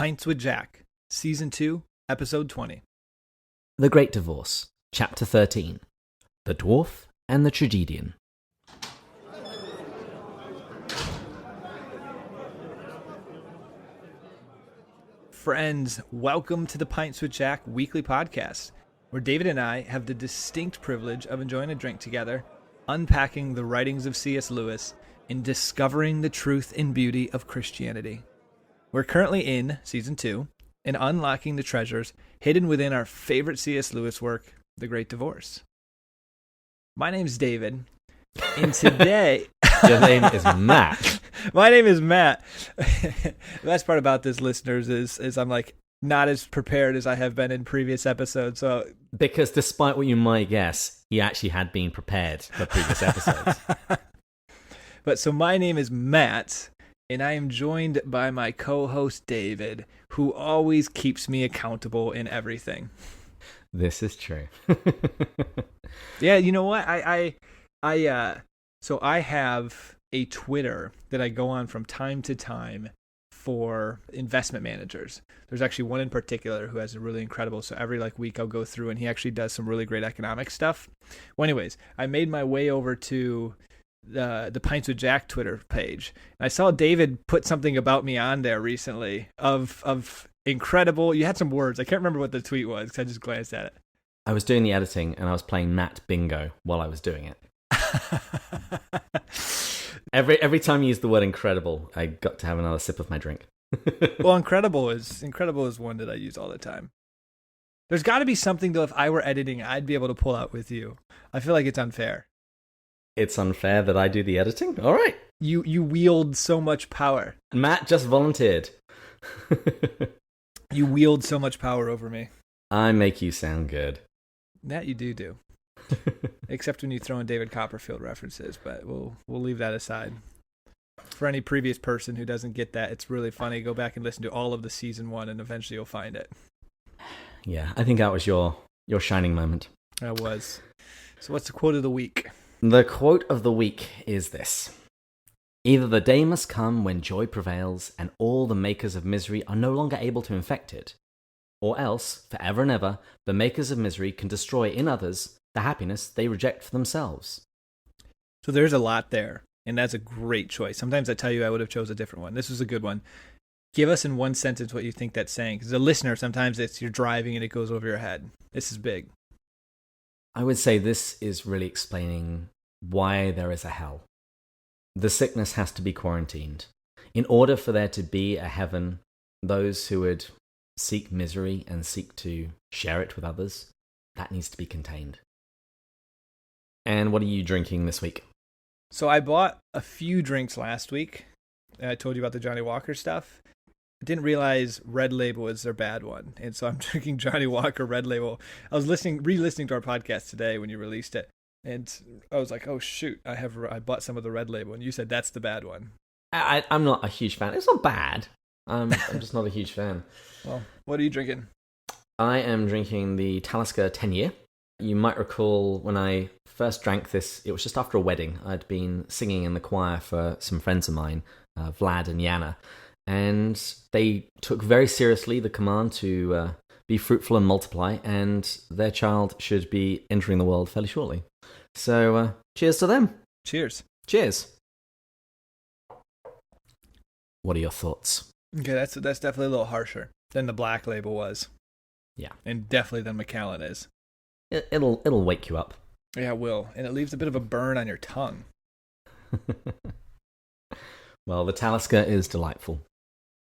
Pints with Jack, Season 2, Episode 20. The Great Divorce, Chapter 13. The Dwarf and the Tragedian. Friends, welcome to the Pints with Jack weekly podcast, where David and I have the distinct privilege of enjoying a drink together, unpacking the writings of C.S. Lewis, and discovering the truth and beauty of Christianity. We're currently in Season 2 and unlocking the treasures hidden within our favorite C.S. Lewis work, The Great Divorce. My name's David, and today... Your name is Matt. My name is Matt. The best part about this, listeners, is I'm like not as prepared as I have been in previous episodes. So Because despite what you might guess, he actually had been prepared for previous episodes. But so my name is Matt, and I am joined by my co-host David, who always keeps me accountable in everything. This is true. Yeah, you know what? So I have a Twitter that I go on from time to time for investment managers. There's actually one in particular who has a really incredible, so every week I'll go through and he actually does some really great economic stuff. Well, anyways, I made my way over to the Pints with Jack Twitter page. And I saw David put something about me on there recently of incredible. You had some words. I can't remember what the tweet was because I just glanced at it. I was doing the editing and I was playing Matt Bingo while I was doing it. Every time you use the word incredible, I got to have another sip of my drink. Well, incredible is one that I use all the time. There's got to be something though. If I were editing, I'd be able to pull out with you. I feel like it's unfair. It's unfair that I do the editing? All right. You wield so much power. Matt just volunteered. You wield so much power over me. I make you sound good. That you do. Except when you throw in David Copperfield references, but we'll leave that aside. For any previous person who doesn't get that, it's really funny. Go back and listen to all of the season 1 and eventually you'll find it. Yeah, I think that was your shining moment. That was. So what's the quote of the week? The quote of the week is this. Either the day must come when joy prevails and all the makers of misery are no longer able to infect it, or else, forever and ever, the makers of misery can destroy in others the happiness they reject for themselves. So there's a lot there, and that's a great choice. Sometimes I tell you I would have chose a different one. This was a good one. Give us in one sentence what you think that's saying. Because as a listener, sometimes it's you're driving and it goes over your head. This is big. I would say this is really explaining why there is a hell. The sickness has to be quarantined. In order for there to be a heaven, those who would seek misery and seek to share it with others, that needs to be contained. And what are you drinking this week? So I bought a few drinks last week. I told you about the Johnny Walker stuff. I didn't realize Red Label was their bad one. And so I'm drinking Johnny Walker Red Label. I was re-listening to our podcast today when you released it. And I was like, oh, shoot, I bought some of the Red Label. And you said that's the bad one. I'm not a huge fan. It's not bad. I'm just not a huge fan. Well, what are you drinking? I am drinking the Talisker 10-year. You might recall when I first drank this, it was just after a wedding. I'd been singing in the choir for some friends of mine, Vlad and Yana, and they took very seriously the command to be fruitful and multiply, and their child should be entering the world fairly shortly. So, cheers to them. Cheers. Cheers. What are your thoughts? Okay, that's definitely a little harsher than the Black Label was. Yeah. And definitely than Macallan is. It'll wake you up. Yeah, it will. And it leaves a bit of a burn on your tongue. Well, the Talisker is delightful.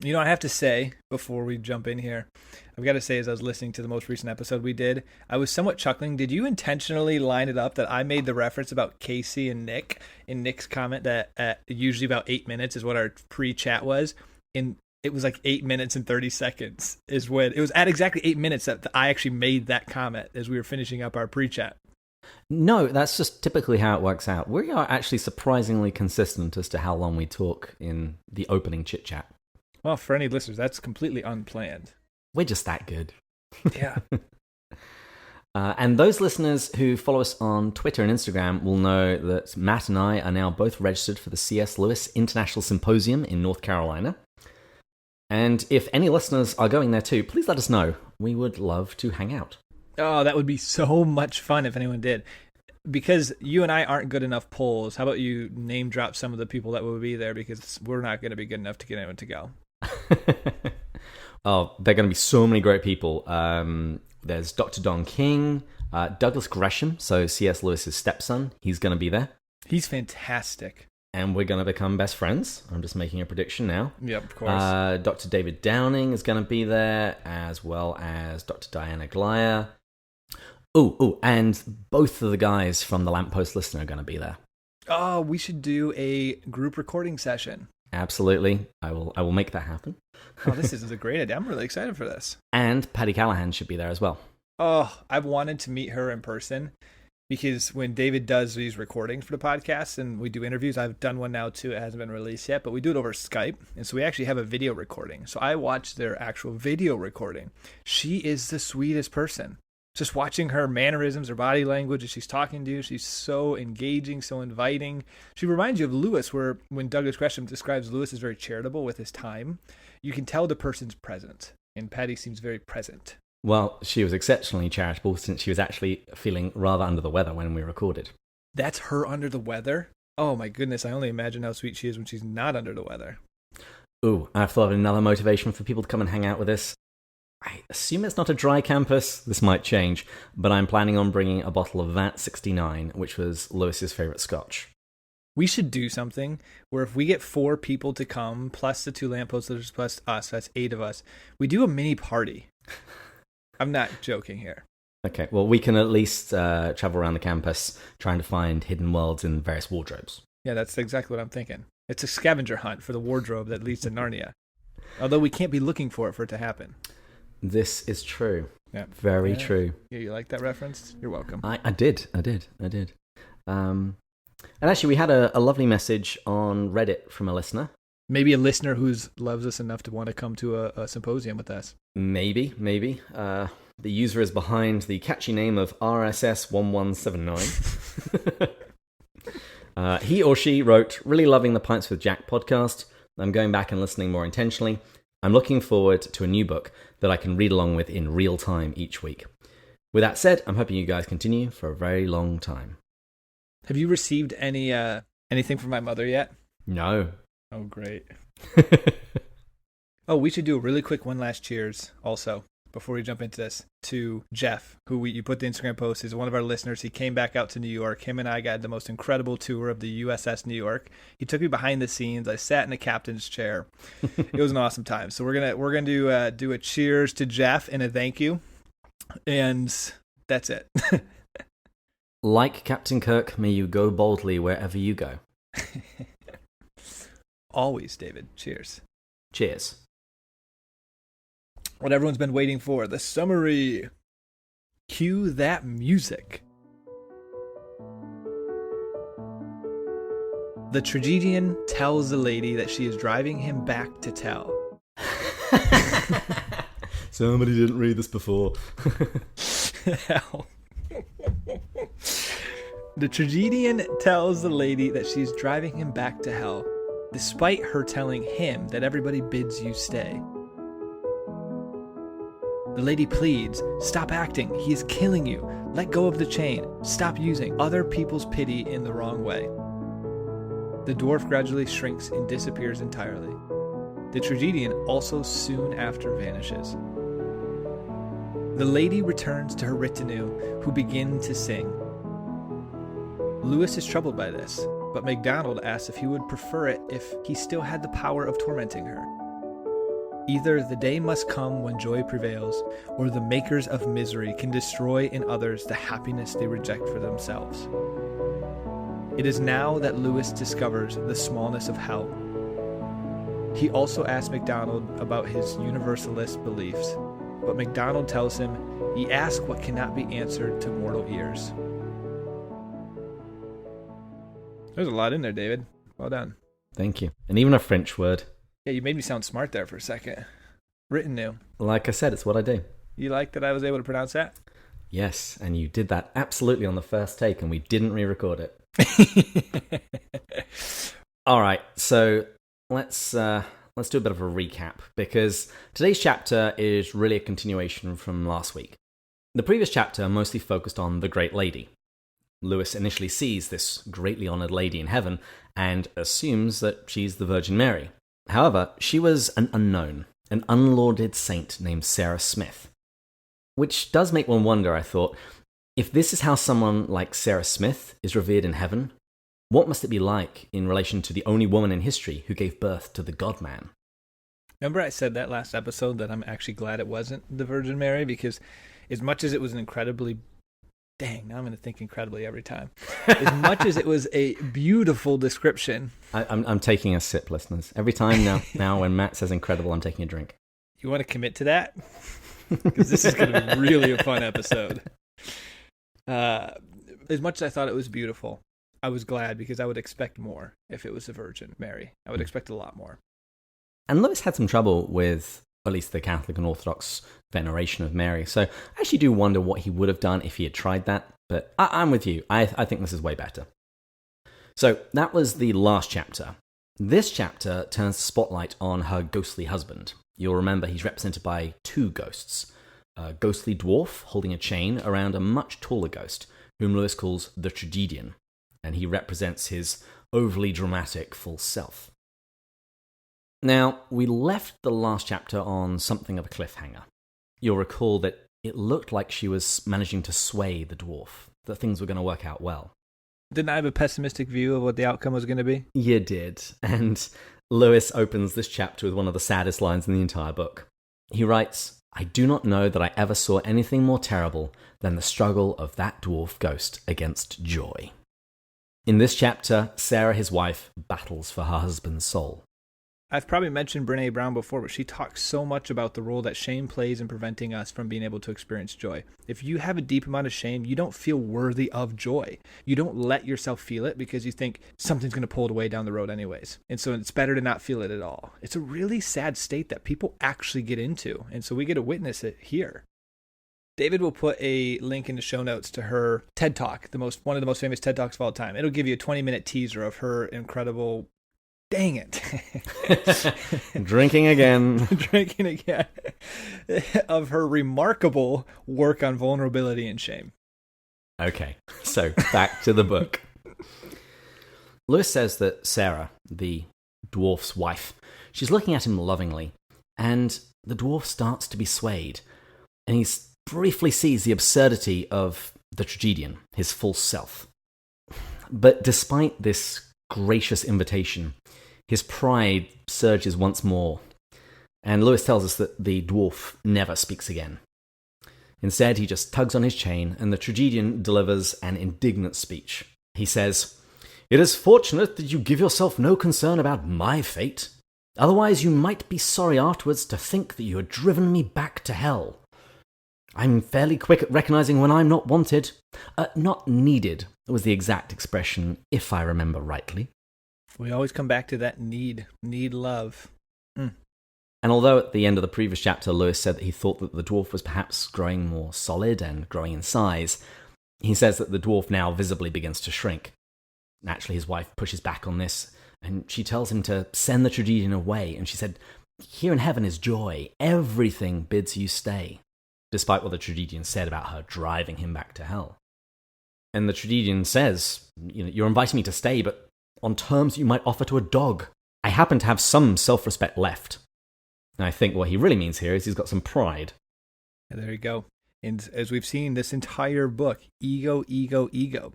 You know, I have to say, before we jump in here, I've got to say, as I was listening to the most recent episode we did, I was somewhat chuckling. Did you intentionally line it up that I made the reference about Casey and Nick in Nick's comment that usually about 8 minutes is what our pre-chat was? And it was like 8 minutes and 30 seconds is when it was at exactly 8 minutes that I actually made that comment as we were finishing up our pre-chat. No, that's just typically how it works out. We are actually surprisingly consistent as to how long we talk in the opening chit-chat. Well, for any listeners, that's completely unplanned. We're just that good. Yeah. And those listeners who follow us on Twitter and Instagram will know that Matt and I are now both registered for the C.S. Lewis International Symposium in North Carolina. And if any listeners are going there too, please let us know. We would love to hang out. Oh, that would be so much fun if anyone did. Because you and I aren't good enough polls, how about you name drop some of the people that will be there, because we're not going to be good enough to get anyone to go. Oh, there are going to be so many great people. There's Dr. Don King, Douglas Gresham, so C.S. Lewis's stepson. He's going to be there. He's fantastic. And we're going to become best friends. I'm just making a prediction now. Yep, of course. Dr. David Downing is going to be there, as well as Dr. Diana Glyer. Oh, and both of the guys from the Lamppost Listener are going to be there. Oh, we should do a group recording session. Absolutely. I will make that happen. Oh, this is a great idea. I'm really excited for this. And Patty Callahan should be there as well. Oh, I've wanted to meet her in person, because when David does these recordings for the podcast and we do interviews, I've done one now too. It hasn't been released yet, but we do it over Skype. And so we actually have a video recording. So I watched their actual video recording. She is the sweetest person. Just watching her mannerisms, her body language as she's talking to you, she's so engaging, so inviting. She reminds you of Lewis, where when Douglas Gresham describes Lewis as very charitable with his time, you can tell the person's present. And Patty seems very present. Well, she was exceptionally charitable, since she was actually feeling rather under the weather when we recorded. That's her under the weather? Oh my goodness, I only imagine how sweet she is when she's not under the weather. Ooh, I've thought of another motivation for people to come and hang out with us. I assume it's not a dry campus. This might change, but I'm planning on bringing a bottle of Vat 69, which was Lewis's favourite scotch. We should do something where if we get 4 people to come, plus the 2 lampposts, plus us, that's 8 of us, we do a mini party. I'm not joking here. Okay, well, we can at least travel around the campus trying to find hidden worlds in various wardrobes. Yeah, that's exactly what I'm thinking. It's a scavenger hunt for the wardrobe that leads to Narnia. Although we can't be looking for it to happen. This is true. Yeah. Very true. Yeah, you like that reference? You're welcome. I did. And actually, we had a lovely message on Reddit from a listener. Maybe a listener who loves us enough to want to come to a symposium with us. Maybe. The user is behind the catchy name of RSS1179. He or she wrote, "Really loving the Pints with Jack podcast. I'm going back and listening more intentionally. I'm looking forward to a new book that I can read along with in real time each week. With that said, I'm hoping you guys continue for a very long time." Have you received anything from my mother yet? No. Oh, great. Oh, we should do a really quick one last cheers also before we jump into this to Jeff, who you put the Instagram post, is one of our listeners. He came back out to New York. Him and I got the most incredible tour of the USS New York. He took me behind the scenes. I sat in the captain's chair. It was an awesome time. So we're gonna do a cheers to Jeff and a thank you, and that's it. Like Captain Kirk, may you go boldly wherever you go. Always, David. Cheers. Cheers. What everyone's been waiting for, the summary. Cue that music. The Tragedian tells the lady that she is driving him back to tell. Somebody didn't read this before. Hell. The Tragedian tells the lady that she's driving him back to hell, despite her telling him that everybody bids you stay. The lady pleads, "Stop acting, he is killing you. Let go of the chain. Stop using other people's pity in the wrong way." The dwarf gradually shrinks and disappears entirely. The Tragedian also soon after vanishes. The lady returns to her retinue, who begin to sing. Lewis is troubled by this, but MacDonald asks if he would prefer it if he still had the power of tormenting her. Either the day must come when joy prevails, or the makers of misery can destroy in others the happiness they reject for themselves. It is now that Lewis discovers the smallness of hell. He also asks MacDonald about his universalist beliefs, but MacDonald tells him he asks what cannot be answered to mortal ears. There's a lot in there, David. Well done. Thank you. And even a French word. Yeah, you made me sound smart there for a second. Written new. Like I said, it's what I do. You like that I was able to pronounce that? Yes, and you did that absolutely on the first take, and we didn't re-record it. All right, so let's let's do a bit of a recap, because today's chapter is really a continuation from last week. The previous chapter mostly focused on the Great Lady. Lewis initially sees this greatly honoured lady in heaven and assumes that she's the Virgin Mary. However, she was an unknown, an unlauded saint named Sarah Smith. Which does make one wonder, I thought, if this is how someone like Sarah Smith is revered in heaven, what must it be like in relation to the only woman in history who gave birth to the God-man? Remember I said that last episode that I'm actually glad it wasn't the Virgin Mary, because as much as it was an incredibly... Dang, now I'm going to think incredibly every time. As much as it was a beautiful description... I'm taking a sip, listeners. Every time now when Matt says incredible, I'm taking a drink. You want to commit to that? Because this is going to be really a fun episode. As much as I thought it was beautiful, I was glad, because I would expect more if it was the Virgin Mary. I would expect a lot more. And Lewis had some trouble with at least the Catholic and Orthodox veneration of Mary. So I actually do wonder what he would have done if he had tried that. But I'm with you. I think this is way better. So that was the last chapter. This chapter turns the spotlight on her ghostly husband. You'll remember he's represented by two ghosts. A ghostly dwarf holding a chain around a much taller ghost, whom Lewis calls the Tragedian. And he represents his overly dramatic false self. Now, we left the last chapter on something of a cliffhanger. You'll recall that it looked like she was managing to sway the dwarf, that things were going to work out well. Didn't I have a pessimistic view of what the outcome was going to be? You did. And Lewis opens this chapter with one of the saddest lines in the entire book. He writes, "I do not know that I ever saw anything more terrible than the struggle of that dwarf ghost against joy." In this chapter, Sarah, his wife, battles for her husband's soul. I've probably mentioned Brené Brown before, but she talks so much about the role that shame plays in preventing us from being able to experience joy. If you have a deep amount of shame, you don't feel worthy of joy. You don't let yourself feel it because you think something's going to pull it away down the road anyways. And so it's better to not feel it at all. It's a really sad state that people actually get into. And so we get to witness it here. David will put a link in the show notes to her TED Talk, one of the most famous TED Talks of all time. It'll give you a 20-minute teaser of her incredible... Dang it. Drinking again. Drinking again. Of her remarkable work on vulnerability and shame. Okay, so back to the book. Lewis says that Sarah, the dwarf's wife, she's looking at him lovingly, and the dwarf starts to be swayed, and he briefly sees the absurdity of the Tragedian, his false self. But despite this gracious invitation, his pride surges once more, and Lewis tells us that the dwarf never speaks again. Instead, he just tugs on his chain, and the Tragedian delivers an indignant speech. He says, "It is fortunate that you give yourself no concern about my fate. Otherwise, you might be sorry afterwards to think that you had driven me back to hell. I'm fairly quick at recognizing when I'm not wanted. Not needed was the exact expression, if I remember rightly." We always come back to that need love. And although at the end of the previous chapter, Lewis said that he thought that the dwarf was perhaps growing more solid and growing in size, he says that the dwarf now visibly begins to shrink. Naturally, his wife pushes back on this, and she tells him to send the Tragedian away, and she said, "Here in heaven is joy. Everything bids you stay," despite what the Tragedian said about her driving him back to hell. And the Tragedian says, "You're inviting me to stay, but on terms you might offer to a dog. I happen to have some self-respect left." And I think what he really means here is he's got some pride. And there you go. And as we've seen this entire book, ego, ego, ego.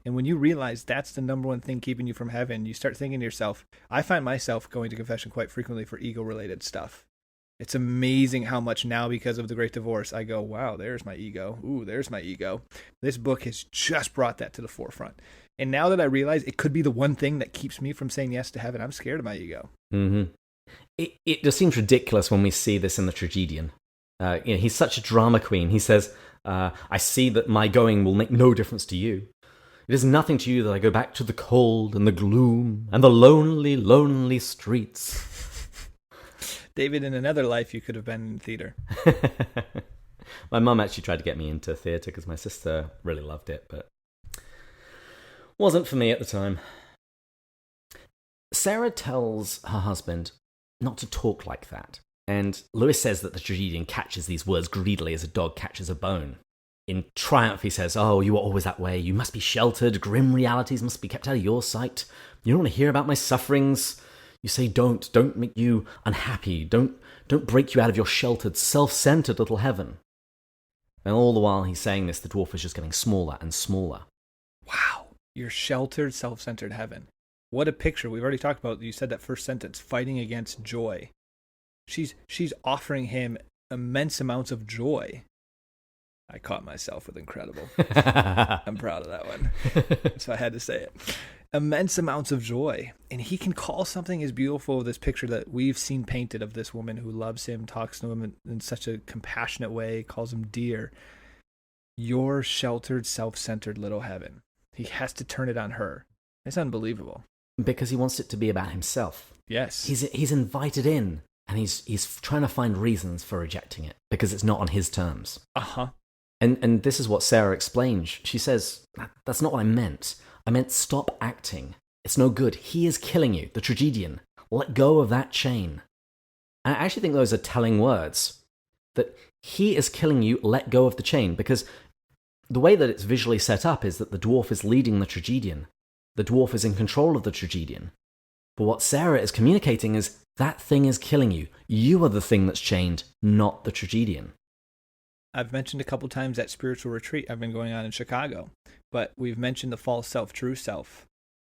And when you realize that's the number one thing keeping you from heaven, you start thinking to yourself, I find myself going to confession quite frequently for ego-related stuff. It's amazing how much now, because of the Great Divorce, I go, wow, there's my ego. Ooh, there's my ego. This book has just brought that to the forefront. And now that I realize it could be the one thing that keeps me from saying yes to heaven, I'm scared of my ego. Mm-hmm. It just seems ridiculous when we see this in the Tragedian. He's such a drama queen. He says, "I see that my going will make no difference to you. It is nothing to you that I go back to the cold and the gloom and the lonely, lonely streets." David, in another life, you could have been in theater. My mum actually tried to get me into theatre because my sister really loved it, but wasn't for me at the time. Sarah tells her husband, not to talk like that. And Lewis says that the tragedian catches these words greedily as a dog catches a bone. In triumph, he says, "Oh, you are always that way. You must be sheltered. Grim realities must be kept out of your sight. You don't want to hear about my sufferings. You say don't make you unhappy. Don't break you out of your sheltered, self-centered little heaven." And all the while he's saying this, the dwarf is just getting smaller and smaller. Wow. Your sheltered, self-centered heaven. What a picture. We've already talked about, you said that first sentence, fighting against joy. She's offering him immense amounts of joy. I caught myself with incredible. I'm proud of that one. So I had to say it. Immense amounts of joy. And he can call something as beautiful as this picture that we've seen painted of this woman who loves him, talks to him in such a compassionate way, calls him dear. Your sheltered, self-centered little heaven. He has to turn it on her. It's unbelievable. Because he wants it to be about himself. Yes. He's invited in, and he's trying to find reasons for rejecting it, because it's not on his terms. Uh-huh. And this is what Sarah explains. She says, "That's not what I meant. I meant stop acting. It's no good. He is killing you, the tragedian. Let go of that chain." I actually think those are telling words. That he is killing you, let go of the chain. Because the way that it's visually set up is that the dwarf is leading the tragedian. The dwarf is in control of the tragedian. But what Sarah is communicating is that thing is killing you. You are the thing that's chained, not the tragedian. I've mentioned a couple times that spiritual retreat I've been going on in Chicago, but we've mentioned the false self, true self.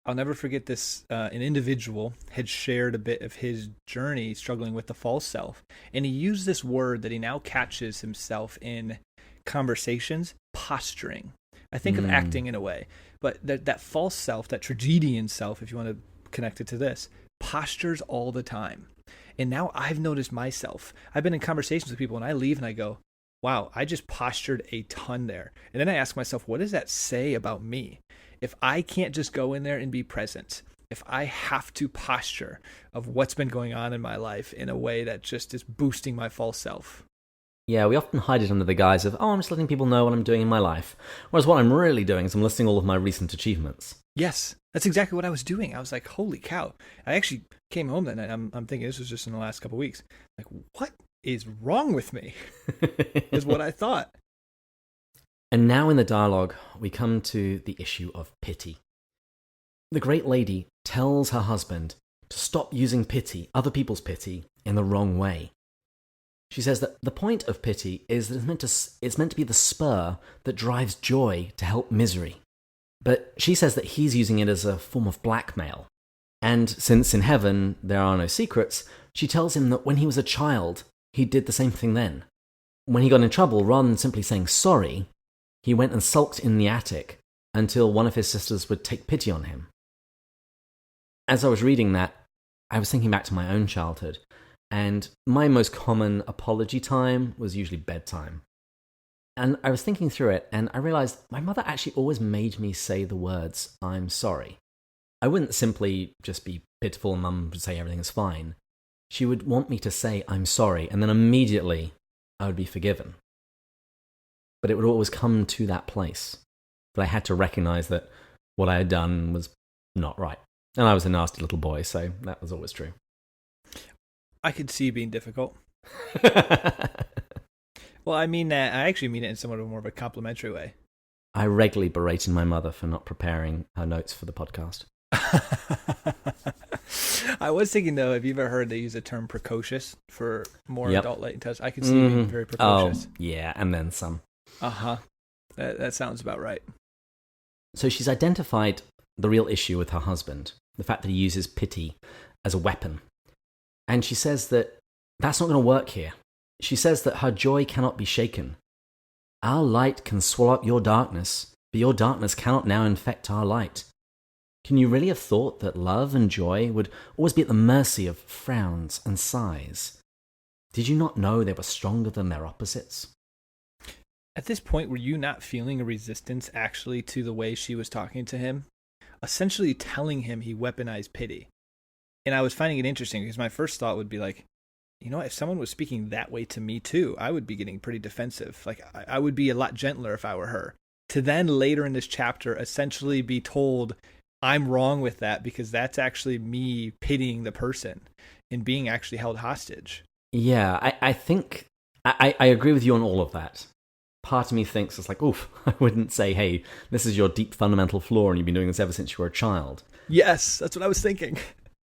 I'll never forget this. An individual had shared a bit of his journey struggling with the false self, and he used this word that he now catches himself in conversations, posturing. I think of acting in a way, but that false self, that tragedian self, if you want to connect it to this, postures all the time. And now I've noticed myself. I've been in conversations with people, and I leave and I go, wow, I just postured a ton there. And then I ask myself, what does that say about me? If I can't just go in there and be present, if I have to posture of what's been going on in my life in a way that just is boosting my false self. Yeah, we often hide it under the guise of, I'm just letting people know what I'm doing in my life. Whereas what I'm really doing is I'm listing all of my recent achievements. Yes, that's exactly what I was doing. I was like, holy cow. I actually came home that night. I'm thinking, this was just in the last couple of weeks. Like, what is wrong with me? Is what I thought. And now in the dialogue, we come to the issue of pity. The great lady tells her husband to stop using pity, other people's pity, in the wrong way. She says that the point of pity is that it's meant to be the spur that drives joy to help misery. But she says that he's using it as a form of blackmail. And since in heaven there are no secrets, she tells him that when he was a child, he did the same thing then. When he got in trouble, rather than simply saying sorry, he went and sulked in the attic until one of his sisters would take pity on him. As I was reading that, I was thinking back to my own childhood, and my most common apology time was usually bedtime. And I was thinking through it, and I realized my mother actually always made me say the words, "I'm sorry." I wouldn't simply just be pitiful and mum would say everything is fine. She would want me to say, "I'm sorry," and then immediately I would be forgiven. But it would always come to that place that I had to recognize that what I had done was not right. And I was a nasty little boy, so that was always true. I could see being difficult. Well, I mean that. I actually mean it in somewhat more of a complimentary way. I regularly berated my mother for not preparing her notes for the podcast. I was thinking, though, have you ever heard they use the term precocious for more adult light touch? I could see you being very precocious. Oh, yeah, and then some. Uh-huh. That sounds about right. So she's identified the real issue with her husband, the fact that he uses pity as a weapon. And she says that that's not going to work here. She says that her joy cannot be shaken. Our light can swallow up your darkness, but your darkness cannot now infect our light. Can you really have thought that love and joy would always be at the mercy of frowns and sighs? Did you not know they were stronger than their opposites? At this point, were you not feeling a resistance actually to the way she was talking to him? Essentially telling him he weaponized pity. And I was finding it interesting because my first thought would be like, you know, if someone was speaking that way to me too, I would be getting pretty defensive. Like, I would be a lot gentler if I were her. To then later in this chapter essentially be told, I'm wrong with that because that's actually me pitying the person. in being actually held hostage. Yeah, I think I agree with you on all of that. Part of me thinks it's like, oof, I wouldn't say, hey, this is your deep fundamental flaw and you've been doing this ever since you were a child. Yes, that's what I was thinking.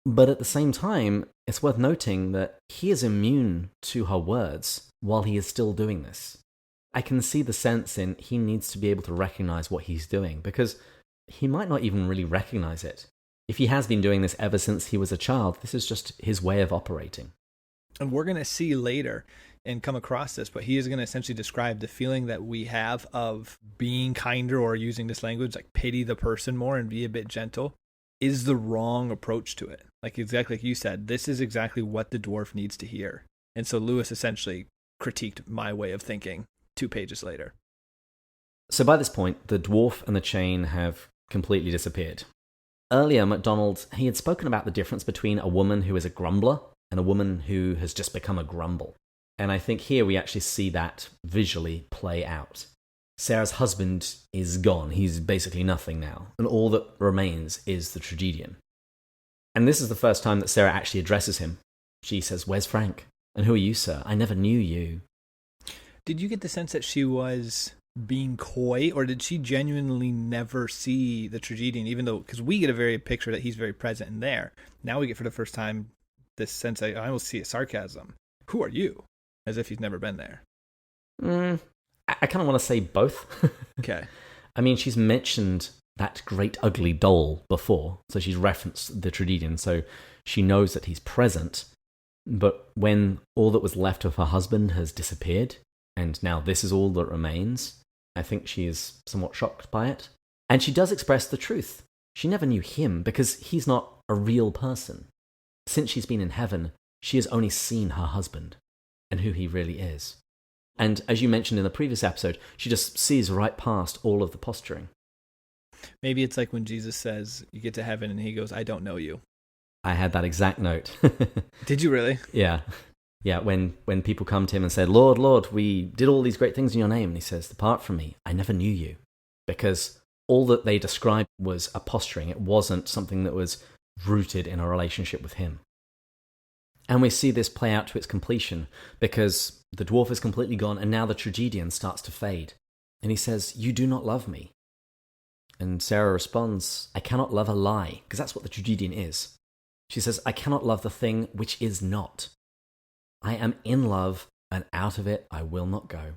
But at the same time, it's worth noting that he is immune to her words while he is still doing this. I can see the sense in he needs to be able to recognize what he's doing, because he might not even really recognize it. If he has been doing this ever since he was a child, this is just his way of operating. And we're going to see later and come across this, but he is going to essentially describe the feeling that we have of being kinder, or using this language like pity the person more and be a bit gentle, is the wrong approach to it. Like exactly like you said, this is exactly what the dwarf needs to hear. And so Lewis essentially critiqued my way of thinking 2 pages later. So by this point, the dwarf and the chain have completely disappeared. Earlier, MacDonald, he had spoken about the difference between a woman who is a grumbler and a woman who has just become a grumble. And I think here we actually see that visually play out. Sarah's husband is gone. He's basically nothing now. And all that remains is the tragedian. And this is the first time that Sarah actually addresses him. She says, "Where's Frank? And who are you, sir? I never knew you." Did you get the sense that she was being coy, or did she genuinely never see the tragedian, even though, because we get a very picture that he's very present in there. Now we get for the first time this sense, I almost see a sarcasm. Who are you? As if he's never been there. I kind of want to say both. Okay. I mean, she's mentioned that great ugly doll before, so she's referenced the tragedian, so she knows that he's present. But when all that was left of her husband has disappeared, and now this is all that remains, I think she is somewhat shocked by it. And she does express the truth. She never knew him because he's not a real person. Since she's been in heaven, she has only seen her husband and who he really is. And as you mentioned in the previous episode, she just sees right past all of the posturing. Maybe it's like when Jesus says, you get to heaven, and he goes, "I don't know you." I had that exact note. Did you really? Yeah. Yeah, when people come to him and said, "Lord, Lord, we did all these great things in your name," and he says, "Depart from me, I never knew you." Because all that they described was a posturing. It wasn't something that was rooted in a relationship with him. And we see this play out to its completion, because the dwarf is completely gone, and now the tragedian starts to fade. And he says, "You do not love me." And Sarah responds, "I cannot love a lie," because that's what the tragedian is. She says, "I cannot love the thing which is not. I am in love, and out of it I will not go."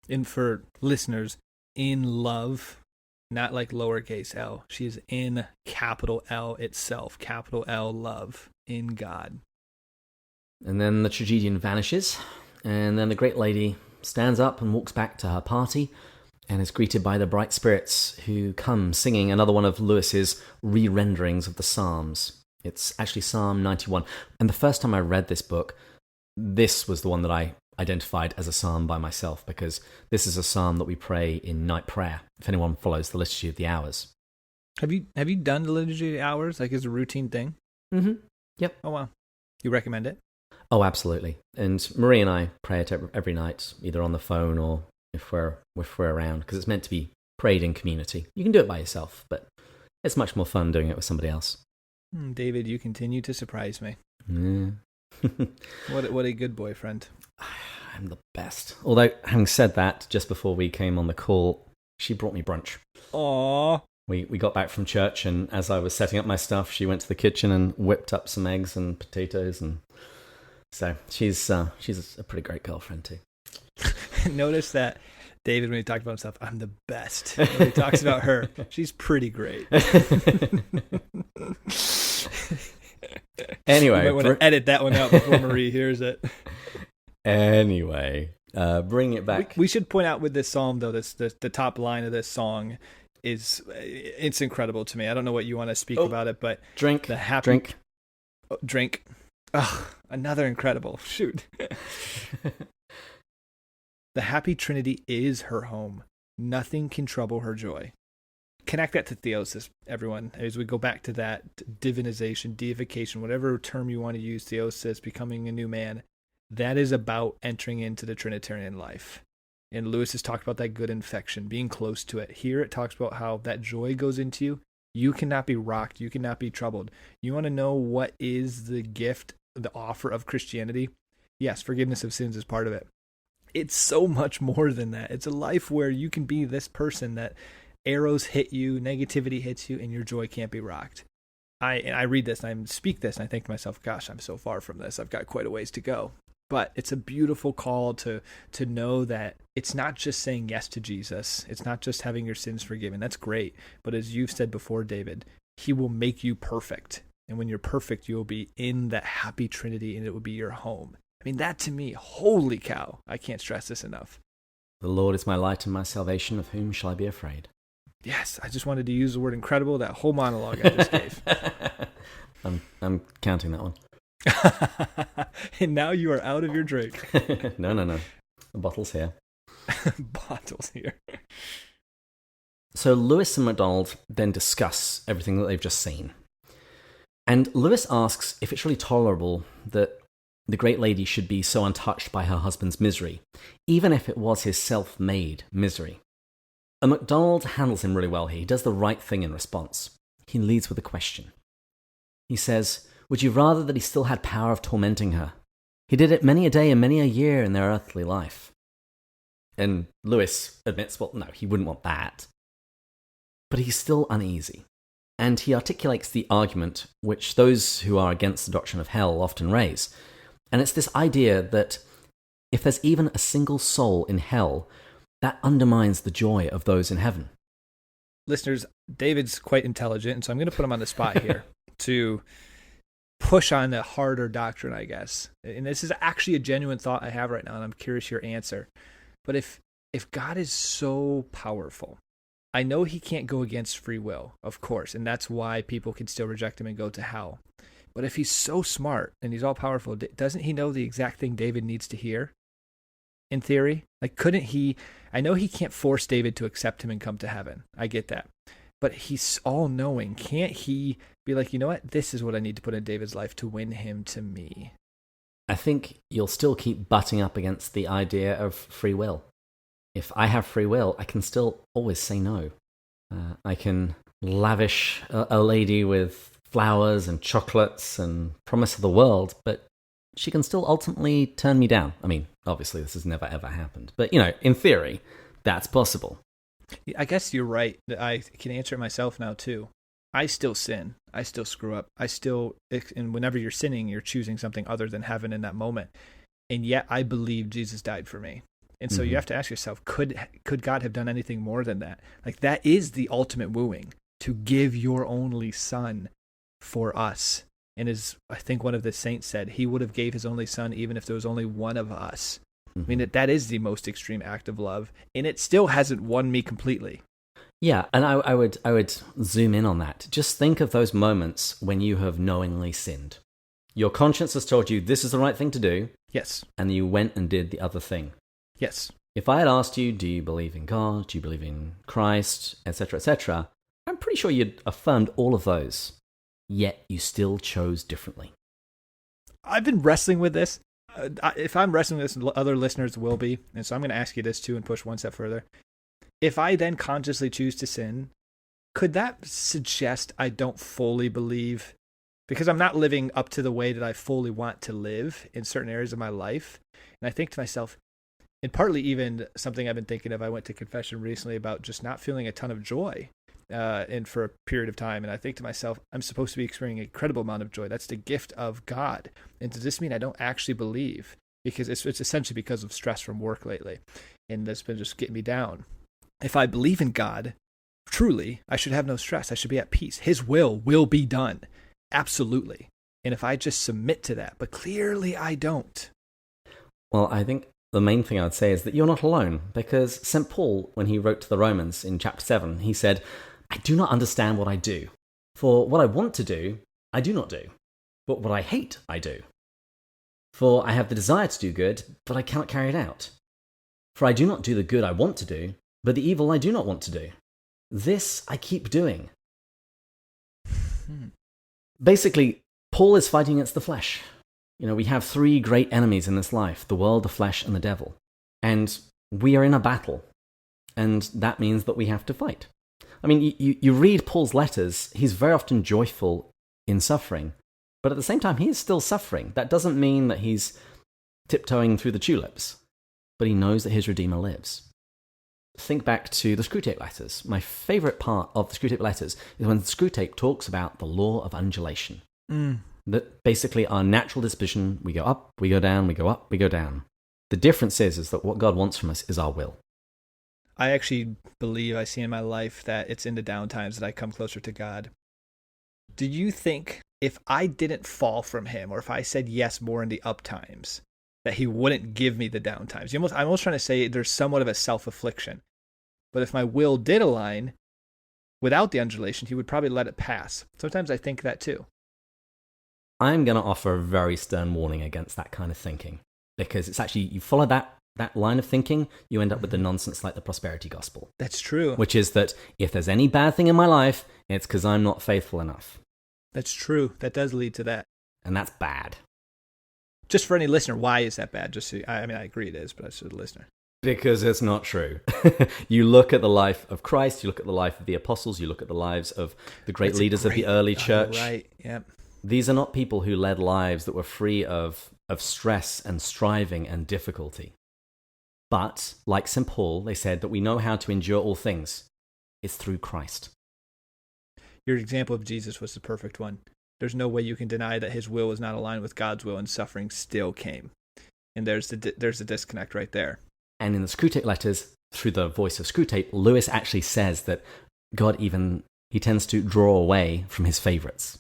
And for listeners, in love, not like lowercase l. She is in capital L itself, capital L love, in God. And then the tragedian vanishes, and then the great lady stands up and walks back to her party, and is greeted by the bright spirits who come singing another one of Lewis's re-renderings of the Psalms. It's actually Psalm 91. And the first time I read this book, this was the one that I identified as a psalm by myself, because this is a psalm that we pray in night prayer, if anyone follows the Liturgy of the Hours. Have you done the Liturgy of the Hours, like as a routine thing? Mm-hmm. Yep. Oh, wow. You recommend it? Oh, absolutely. And Marie and I pray it every night, either on the phone or if we're around, because it's meant to be prayed in community. You can do it by yourself, but it's much more fun doing it with somebody else. David, you continue to surprise me. Yeah. What a good boyfriend. I'm the best. Although, having said that, just before we came on the call, she brought me brunch. Aww. We got back from church, and as I was setting up my stuff, she went to the kitchen and whipped up some eggs and potatoes, and so she's a pretty great girlfriend too. Notice that David, when he talked about himself, I'm the best. When he talks about her, she's pretty great. Anyway, you might want to edit that one out before Marie hears it. Anyway, bring it back. We should point out with this psalm, though, the top line of this song it's incredible to me. I don't know what you want to speak about it, but drink. Ugh, another incredible. Shoot. The happy Trinity is her home. Nothing can trouble her joy. Connect that to theosis, everyone, as we go back to that divinization, deification, whatever term you want to use, theosis, becoming a new man. That is about entering into the Trinitarian life. And Lewis has talked about that good infection, being close to it. Here it talks about how that joy goes into you. You cannot be rocked. You cannot be troubled. You want to know what is the gift the offer of Christianity, yes, forgiveness of sins is part of it. It's so much more than that. It's a life where you can be this person that arrows hit you, negativity hits you, and your joy can't be rocked. I read this and I speak this and I think to myself, gosh, I'm so far from this. I've got quite a ways to go. But it's a beautiful call to know that it's not just saying yes to Jesus. It's not just having your sins forgiven. That's great. But as you've said before, David, he will make you perfect. And when you're perfect, you'll be in that happy Trinity and it will be your home. I mean, that to me, holy cow, I can't stress this enough. The Lord is my light and my salvation. Of whom shall I be afraid? Yes, I just wanted to use the word incredible, that whole monologue I just gave. I'm counting that one. And now you are out of your drink. No. The bottle's here. Bottles here. So Lewis and MacDonald then discuss everything that they've just seen. And Lewis asks if it's really tolerable that the great lady should be so untouched by her husband's misery, even if it was his self-made misery. And MacDonald handles him really well here. He does the right thing in response. He leads with a question. He says, would you rather that he still had power of tormenting her? He did it many a day and many a year in their earthly life. And Lewis admits, well, no, he wouldn't want that. But he's still uneasy. And he articulates the argument which those who are against the doctrine of hell often raise. And it's this idea that if there's even a single soul in hell, that undermines the joy of those in heaven. Listeners, David's quite intelligent, and so I'm going to put him on the spot here to push on the harder doctrine, I guess. And this is actually a genuine thought I have right now, and I'm curious your answer. But if God is so powerful, I know he can't go against free will, of course, and that's why people can still reject him and go to hell. But if he's so smart and he's all powerful, doesn't he know the exact thing David needs to hear? In theory, like, couldn't he? I know he can't force David to accept him and come to heaven. I get that. But he's all-knowing. Can't he be like, you know what? This is what I need to put in David's life to win him to me. I think you'll still keep butting up against the idea of free will. If I have free will, I can still always say no. I can lavish a lady with flowers and chocolates and promise of the world, but she can still ultimately turn me down. I mean, obviously this has never ever happened. But, in theory, that's possible. I guess you're right. I can answer it myself now, too. I still sin. I still screw up. And whenever you're sinning, you're choosing something other than heaven in that moment. And yet I believe Jesus died for me. And so you have to ask yourself, could God have done anything more than that? Like, that is the ultimate wooing, to give your only son for us. And as I think one of the saints said, he would have gave his only son even if there was only one of us. I mean, that is the most extreme act of love, and it still hasn't won me completely. Yeah, and I would zoom in on that. Just think of those moments when you have knowingly sinned. Your conscience has told you this is the right thing to do. Yes. And you went and did the other thing. Yes. If I had asked you, do you believe in God? Do you believe in Christ? Etc., etc., I'm pretty sure you'd affirmed all of those. Yet you still chose differently. I've been wrestling with this. If I'm wrestling with this, other listeners will be. And so I'm going to ask you this too and push one step further. If I then consciously choose to sin, could that suggest I don't fully believe? Because I'm not living up to the way that I fully want to live in certain areas of my life. And I think to myself, and partly even something I've been thinking of, I went to confession recently about just not feeling a ton of joy and for a period of time. And I think to myself, I'm supposed to be experiencing an incredible amount of joy. That's the gift of God. And does this mean I don't actually believe? Because it's essentially because of stress from work lately. And that's been just getting me down. If I believe in God, truly, I should have no stress. I should be at peace. His will be done. Absolutely. And if I just submit to that, but clearly I don't. Well, I think the main thing I would say is that you're not alone, because St. Paul, when he wrote to the Romans in chapter 7, he said, I do not understand what I do. For what I want to do, I do not do. But what I hate, I do. For I have the desire to do good, but I cannot carry it out. For I do not do the good I want to do, but the evil I do not want to do. This I keep doing. Basically, Paul is fighting against the flesh. We have three great enemies in this life, the world, the flesh, and the devil. And we are in a battle. And that means that we have to fight. I mean, you read Paul's letters, he's very often joyful in suffering. But at the same time, he is still suffering. That doesn't mean that he's tiptoeing through the tulips, but he knows that his Redeemer lives. Think back to the Screwtape Letters. My favourite part of the Screwtape Letters is when the Screwtape talks about the law of undulation. That basically our natural disposition, we go up, we go down, we go up, we go down. The difference is that what God wants from us is our will. I actually believe I see in my life that it's in the down times that I come closer to God. Do you think if I didn't fall from him, or if I said yes more in the up times, that he wouldn't give me the down times? I'm almost trying to say there's somewhat of a self-affliction. But if my will did align without the undulation, he would probably let it pass. Sometimes I think that too. I'm going to offer a very stern warning against that kind of thinking, because it's actually, you follow that line of thinking, you end up with the nonsense like the prosperity gospel. That's true. Which is that if there's any bad thing in my life, it's because I'm not faithful enough. That's true. That does lead to that. And that's bad. Just for any listener, why is that bad? I agree it is, but that's for the listener. Because it's not true. You look at the life of Christ, you look at the life of the apostles, you look at the lives of the great leaders of the early church. Right, yeah. These are not people who led lives that were free of stress and striving and difficulty. But, like St. Paul, they said that we know how to endure all things. It's through Christ. Your example of Jesus was the perfect one. There's no way you can deny that his will was not aligned with God's will, and suffering still came. And there's the disconnect right there. And in the Screwtape Letters, through the voice of Screwtape, Lewis actually says that God he tends to draw away from his favorites.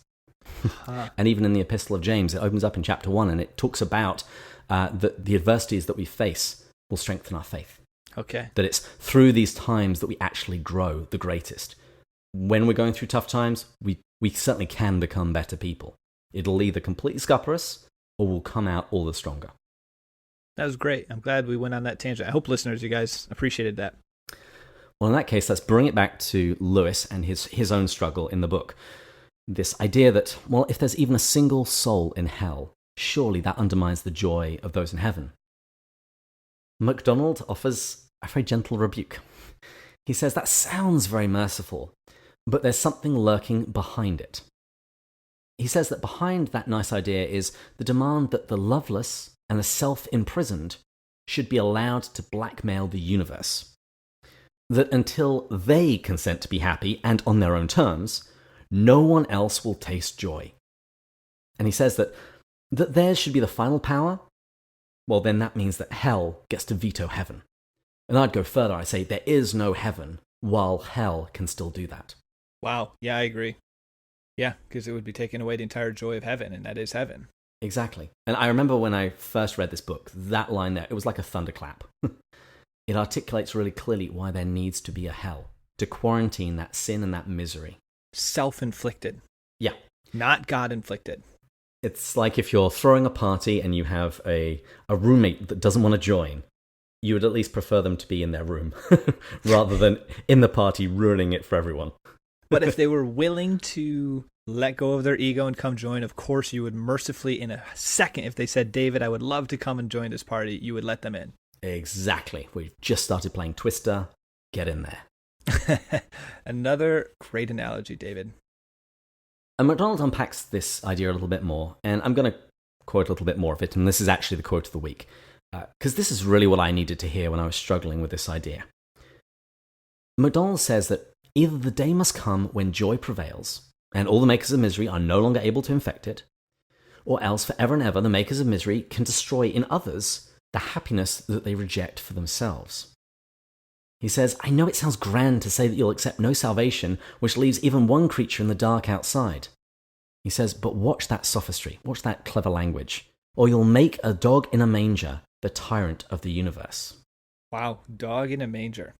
And even in the Epistle of James, it opens up in chapter 1 and it talks about the adversities that we face will strengthen our faith. Okay. That it's through these times that we actually grow the greatest. When we're going through tough times, we certainly can become better people. It'll either completely scupper us or we'll come out all the stronger. That was great. I'm glad we went on that tangent. I hope listeners, you guys appreciated that. Well, in that case, let's bring it back to Lewis and his own struggle in the book. This idea that, well, if there's even a single soul in hell, surely that undermines the joy of those in heaven. MacDonald offers a very gentle rebuke. He says that sounds very merciful, but there's something lurking behind it. He says that behind that nice idea is the demand that the loveless and the self-imprisoned should be allowed to blackmail the universe. That until they consent to be happy and on their own terms, no one else will taste joy. And he says that theirs should be the final power. Well, then that means that hell gets to veto heaven. And I'd go further. I'd say there is no heaven while hell can still do that. Wow. Yeah, I agree. Yeah, because it would be taking away the entire joy of heaven, and that is heaven. Exactly. And I remember when I first read this book, that line there, it was like a thunderclap. It articulates really clearly why there needs to be a hell, to quarantine that sin and that misery. Self-inflicted. Yeah. Not God-inflicted. It's like if you're throwing a party and you have a roommate that doesn't want to join, you would at least prefer them to be in their room rather than in the party ruining it for everyone. But if they were willing to let go of their ego and come join, of course you would mercifully, in a second, if they said, David, I would love to come and join this party, you would let them in. Exactly. We've just started playing Twister. Get in there. Another great analogy, David. And MacDonald unpacks this idea a little bit more, and I'm going to quote a little bit more of it, and this is actually the quote of the week, because this is really what I needed to hear when I was struggling with this idea. MacDonald says that either the day must come when joy prevails, and all the makers of misery are no longer able to infect it, or else forever and ever the makers of misery can destroy in others the happiness that they reject for themselves. He says, I know it sounds grand to say that you'll accept no salvation which leaves even one creature in the dark outside. He says, but watch that sophistry, watch that clever language, or you'll make a dog in a manger the tyrant of the universe. Wow, dog in a manger.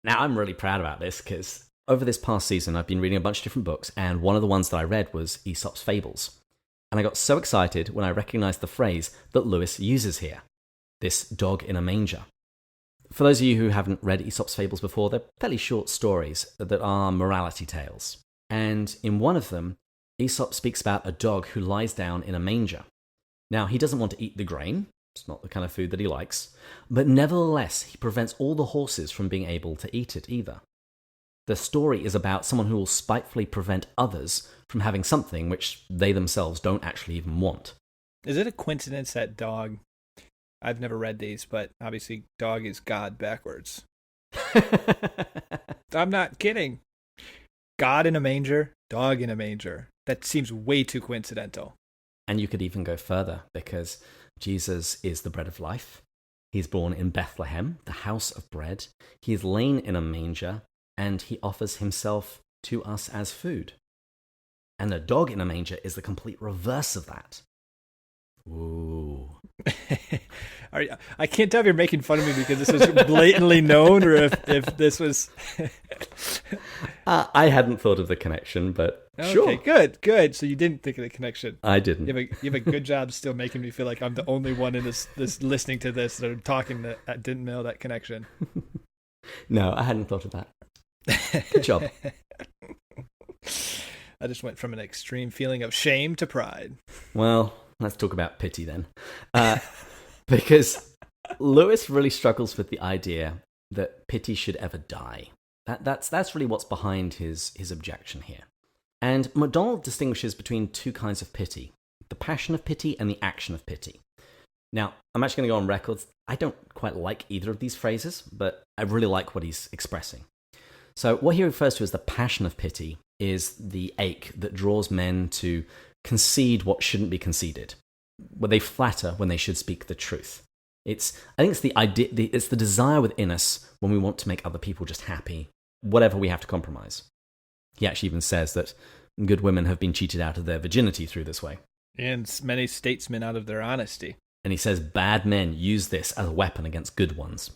Now, I'm really proud about this because over this past season, I've been reading a bunch of different books, and one of the ones that I read was Aesop's Fables. And I got so excited when I recognized the phrase that Lewis uses here, this dog in a manger. For those of you who haven't read Aesop's Fables before, they're fairly short stories that are morality tales. And in one of them, Aesop speaks about a dog who lies down in a manger. Now, he doesn't want to eat the grain. It's not the kind of food that he likes. But nevertheless, he prevents all the horses from being able to eat it either. The story is about someone who will spitefully prevent others from having something which they themselves don't actually even want. Is it a coincidence that dog... I've never read these, but obviously dog is God backwards. I'm not kidding. God in a manger, dog in a manger. That seems way too coincidental. And you could even go further, because Jesus is the bread of life. He's born in Bethlehem, the house of bread. He is lain in a manger, and he offers himself to us as food. And a dog in a manger is the complete reverse of that. Ooh. I can't tell if you're making fun of me because this was blatantly known, or if this was... I hadn't thought of the connection, but okay, sure. Good. So you didn't think of the connection. I didn't. You have a good job still making me feel like I'm the only one in this listening to this that I'm talking that I didn't know that connection. No, I hadn't thought of that. Good job. I just went from an extreme feeling of shame to pride. Well, let's talk about pity then. Because Lewis really struggles with the idea that pity should ever die. That's really what's behind his objection here. And MacDonald distinguishes between two kinds of pity: the passion of pity and the action of pity. Now, I'm actually going to go on record. I don't quite like either of these phrases, but I really like what he's expressing. So what he refers to as the passion of pity is the ache that draws men to concede what shouldn't be conceded, where they flatter when they should speak the truth. I think it's the idea, it's the desire within us when we want to make other people just happy, whatever we have to compromise. He actually even says that good women have been cheated out of their virginity through this way. And many statesmen out of their honesty. And he says bad men use this as a weapon against good ones.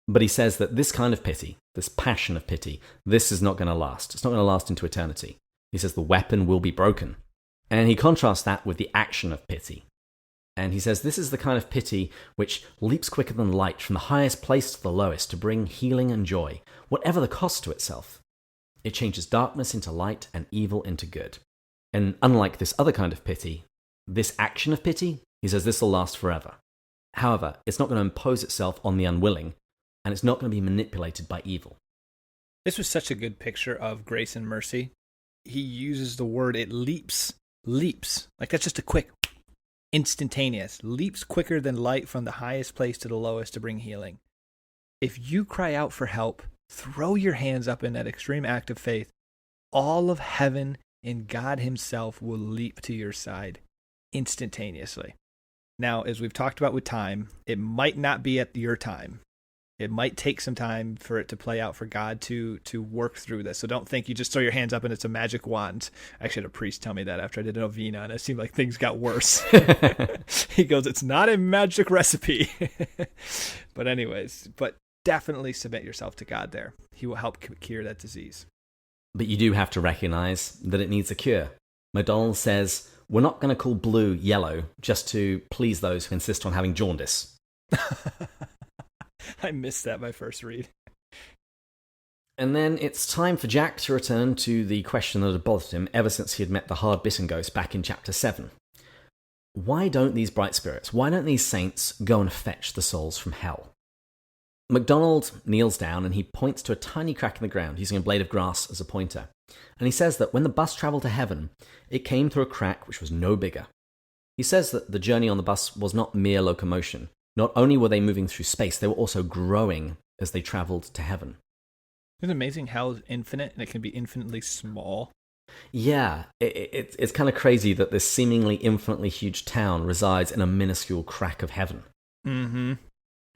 But he says that this kind of pity, this passion of pity, this is not going to last. It's not going to last into eternity. He says the weapon will be broken. And he contrasts that with the action of pity. And he says this is the kind of pity which leaps quicker than light from the highest place to the lowest to bring healing and joy, whatever the cost to itself. It changes darkness into light and evil into good. And unlike this other kind of pity, this action of pity, he says this will last forever. However, it's not going to impose itself on the unwilling, and it's not going to be manipulated by evil. This was such a good picture of grace and mercy. He uses the word, it leaps. Like that's just a quick, instantaneous, leaps quicker than light from the highest place to the lowest to bring healing. If you cry out for help, throw your hands up in that extreme act of faith, all of heaven and God himself will leap to your side instantaneously. Now, as we've talked about with time, it might not be at your time. It might take some time for it to play out, for God to work through this. So don't think you just throw your hands up and it's a magic wand. I actually had a priest tell me that after I did a novena, and it seemed like things got worse. He goes, it's not a magic recipe. But anyways, definitely submit yourself to God there. He will help cure that disease. But you do have to recognize that it needs a cure. MacDonald says, we're not going to call blue yellow just to please those who insist on having jaundice. I missed that my first read. And then it's time for Jack to return to the question that had bothered him ever since he had met the hard-bitten ghost back in chapter 7. Why don't these bright spirits, why don't these saints go and fetch the souls from hell? MacDonald kneels down and he points to a tiny crack in the ground using a blade of grass as a pointer. And he says that when the bus travelled to heaven, it came through a crack which was no bigger. He says that the journey on the bus was not mere locomotion. Not only were they moving through space, they were also growing as they travelled to heaven. Isn't it amazing how it's infinite and it can be infinitely small? Yeah, it's kind of crazy that this seemingly infinitely huge town resides in a minuscule crack of heaven. Mm-hmm.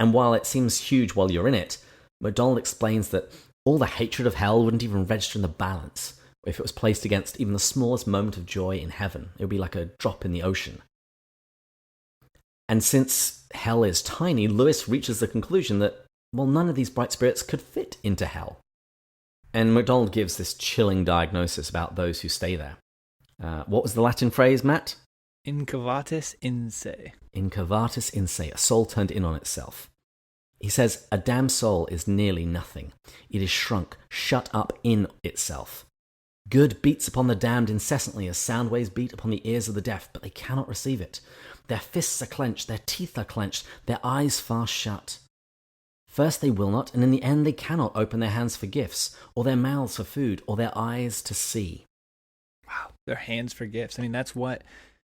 And while it seems huge while you're in it, MacDonald explains that all the hatred of hell wouldn't even register in the balance. If it was placed against even the smallest moment of joy in heaven, it would be like a drop in the ocean. And since hell is tiny, Lewis reaches the conclusion that, well, none of these bright spirits could fit into hell. And MacDonald gives this chilling diagnosis about those who stay there. What was the Latin phrase, Matt? Incavatus in se. Incavatus in se, a soul turned in on itself. He says, a damned soul is nearly nothing. It is shrunk, shut up in itself. Good beats upon the damned incessantly as sound waves beat upon the ears of the deaf, but they cannot receive it. Their fists are clenched, their teeth are clenched, their eyes fast shut. First they will not, and in the end they cannot open their hands for gifts, or their mouths for food, or their eyes to see. Wow, their hands for gifts. I mean, that's what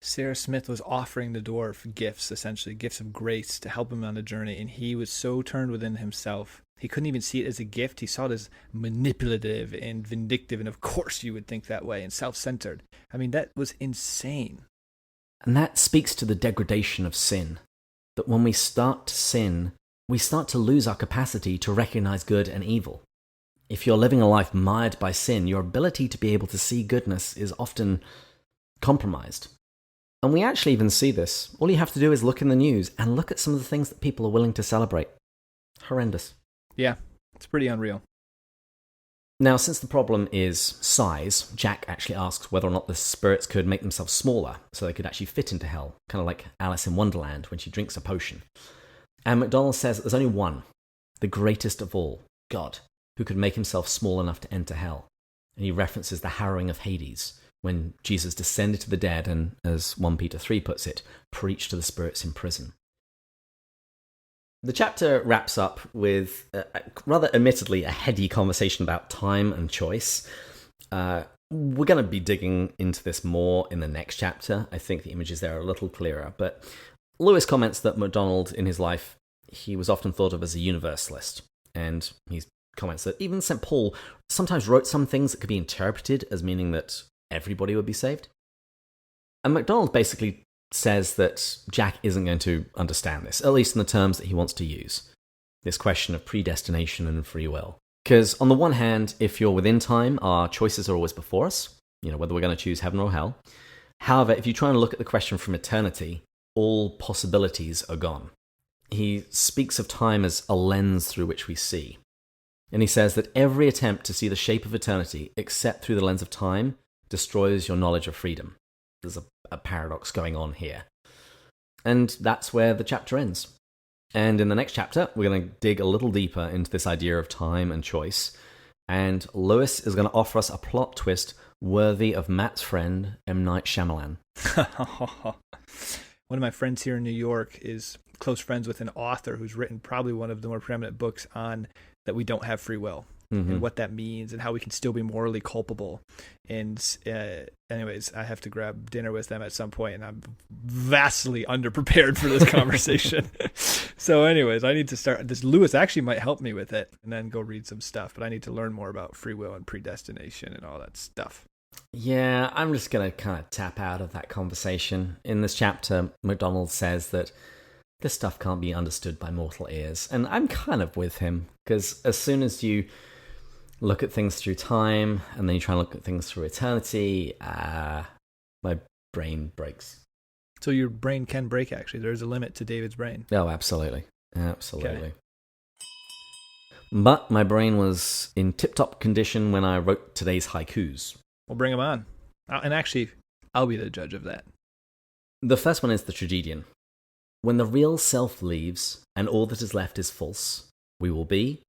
Sarah Smith was offering the dwarf, gifts, essentially, gifts of grace to help him on the journey. And he was so turned within himself. He couldn't even see it as a gift. He saw it as manipulative and vindictive. And of course you would think that way, and self-centered. I mean, that was insane. And that speaks to the degradation of sin. That when we start to sin, we start to lose our capacity to recognize good and evil. If you're living a life mired by sin, your ability to be able to see goodness is often compromised. And we actually even see this. All you have to do is look in the news and look at some of the things that people are willing to celebrate. Horrendous. Yeah, it's pretty unreal. Now, since the problem is size, Jack actually asks whether or not the spirits could make themselves smaller so they could actually fit into hell, kind of like Alice in Wonderland when she drinks a potion. And MacDonald says that there's only one, the greatest of all, God, who could make himself small enough to enter hell. And he references the harrowing of Hades, when Jesus descended to the dead and, as 1 Peter 3 puts it, preached to the spirits in prison. The chapter wraps up with, rather admittedly, a heady conversation about time and choice. We're going to be digging into this more in the next chapter. I think the images there are a little clearer, but Lewis comments that MacDonald, in his life, he was often thought of as a universalist, and he comments that even St. Paul sometimes wrote some things that could be interpreted as meaning that everybody would be saved. And MacDonald basically says that Jack isn't going to understand this, at least in the terms that he wants to use. This question of predestination and free will. Because on the one hand, if you're within time, our choices are always before us, whether we're going to choose heaven or hell. However, if you try and look at the question from eternity, all possibilities are gone. He speaks of time as a lens through which we see. And he says that every attempt to see the shape of eternity, except through the lens of time, destroys your knowledge of freedom. There's a paradox going on here. And that's where the chapter ends. And in the next chapter, we're going to dig a little deeper into this idea of time and choice. And Lewis is going to offer us a plot twist worthy of Matt's friend, M. Night Shyamalan. One of my friends here in New York is close friends with an author who's written probably one of the more preeminent books on that we don't have free will. Mm-hmm. And what that means and how we can still be morally culpable. And anyways, I have to grab dinner with them at some point, and I'm vastly underprepared for this conversation. So anyways, I need to start this. Lewis actually might help me with it and then go read some stuff, but I need to learn more about free will and predestination and all that stuff. Yeah, I'm just going to kind of tap out of that conversation. In this chapter, MacDonald says that this stuff can't be understood by mortal ears. And I'm kind of with him, because as soon as you look at things through time, and then you try and look at things through eternity, my brain breaks. So your brain can break, actually. There's a limit to David's brain. Oh, absolutely. Absolutely. Okay. But my brain was in tip-top condition when I wrote today's haikus. We'll bring them on. And actually, I'll be the judge of that. The first one is the Tragedian. When the real self leaves, and all that is left is false, we will be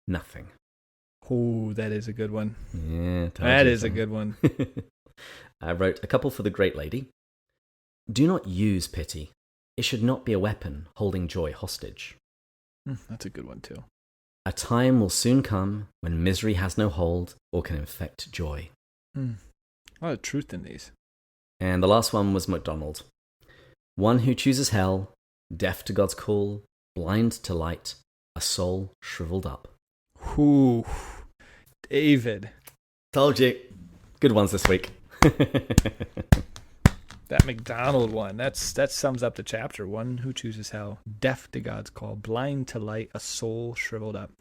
nothing. Oh, that is a good one. Yeah, that is a good one. I wrote a couple for the great lady. Do not use pity. It should not be a weapon holding joy hostage. That's a good one, too. A time will soon come when misery has no hold or can infect joy. A lot of truth in these. And the last one was MacDonald. One who chooses hell, deaf to God's call, blind to light, a soul shriveled up. Ooh, David. Told you. Good ones this week. That MacDonald one, that sums up the chapter. One who chooses hell, deaf to God's call, blind to light, a soul shriveled up.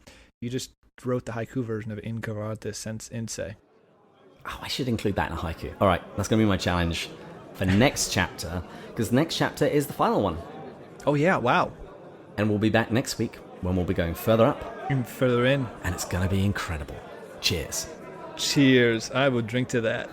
You just wrote the haiku version of Incarate Sense Inse. Oh, I should include that in a haiku. All right, that's going to be my challenge for next chapter, because next chapter is the final one. Oh, yeah, wow. And we'll be back next week when we'll be going further up. And further in. And it's going to be incredible. Cheers. Cheers. I will drink to that.